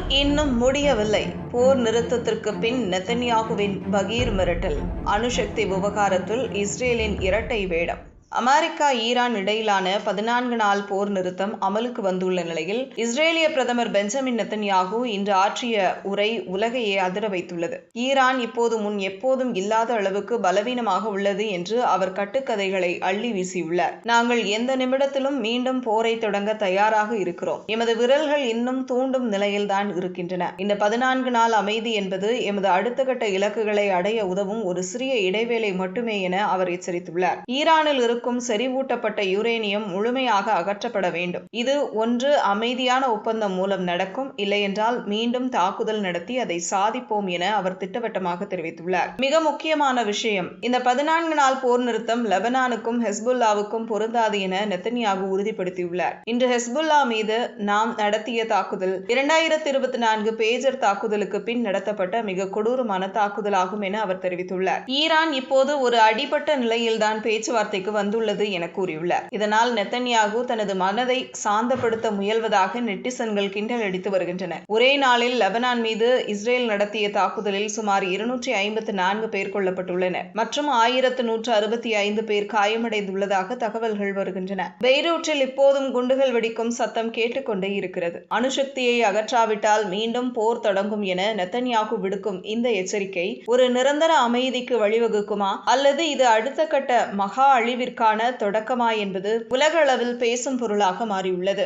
போர் இன்னும் முடியவில்லை. போர் நிறுத்தத்திற்கு பின் நெதன்யாகுவின் பகீர் மிரட்டல். அணுசக்தி விவகாரத்தில் இஸ்ரேலின் இரட்டை வேடம். அமெரிக்கா ஈரான் இடையிலான 14 நாள் போர் நிறுத்தம் அமலுக்கு வந்துள்ள நிலையில் இஸ்ரேலிய பிரதமர் பெஞ்சமின் நெதன்யாகு இன்று ஆற்றிய உரை உலகையே அதிர வைத்துள்ளது. ஈரான் இப்போது முன் எப்போதும் இல்லாத அளவுக்கு பலவீனமாக உள்ளது என்று அவர் கட்டுக்கதைகளை அள்ளி வீசியுள்ளார். நாங்கள் எந்த நிமிடத்திலும் மீண்டும் போரை தொடங்க தயாராக இருக்கிறோம். எமது விரல்கள் இன்னும் தூண்டும் நிலையில்தான் இருக்கின்றன. இந்த 14 நாள் அமைதி என்பது எமது அடுத்த கட்ட இலக்குகளை அடைய உதவும் ஒரு சிறிய இடைவேளை மட்டுமே என அவர் எச்சரித்துள்ளார். ஈரானில் இருக்கும் செறிவூட்டப்பட்ட யுரேனியம் முழுமையாக அகற்றப்பட வேண்டும். இது ஒன்று அமைதியான ஒப்பந்தம் மூலம் நடக்கும், இல்லையென்றால் மீண்டும் தாக்குதல் நடத்தி அதை சாதிப்போம் என அவர் திட்டவட்டமாக தெரிவித்துள்ளார். மிக முக்கியமான விஷயம், இந்த 14 நாள் போர் நிறுத்தம் லெபனானுக்கும் ஹெஸ்புல்லாவுக்கும் பொருந்தாது என நெதன்யாகு உறுதிப்படுத்தியுள்ளார். இன்று ஹெஸ்புல்லா மீது நாம் நடத்திய தாக்குதல் 2024 பேஜர் தாக்குதலுக்கு பின் நடத்தப்பட்ட மிக கொடூரமான தாக்குதலாகும் என அவர் தெரிவித்துள்ளார். ஈரான் இப்போது ஒரு அடிபட்ட நிலையில்தான் பேச்சுவார்த்தைக்கு வந்துள்ளது என கூறியுள்ளார். இதனால் நெதன்யாகு தனது மனதை சாந்தப்படுத்த முயல்வதாக நெட்டிசன்கள் கிண்டல் அடித்து வருகின்றனர். ஒரே நாளில் லெபனான் மீது இஸ்ரேல் நடத்திய தாக்குதலில் சுமார் 254 பேர் கொல்லப்பட்டுள்ளனர் மற்றும் 1165 பேர் காயமடைந்துள்ளதாக தகவல்கள் வருகின்றன. பெய்ரூட்டில் இப்போதும் குண்டுகள் வெடிக்கும் சத்தம் கேட்டுக்கொண்டே இருக்கிறது. அணுசக்தியை அகற்றாவிட்டால் மீண்டும் போர் தொடங்கும் என நெதன்யாகு விடுக்கும் இந்த எச்சரிக்கை ஒரு நிரந்தர அமைதிக்கு வழிவகுக்குமா அல்லது இது அடுத்த கட்ட மகா அழிவிற்கான தொடக்கமா என்பது உலகளவில் பேசும் பொருளாக மாறியுள்ளது.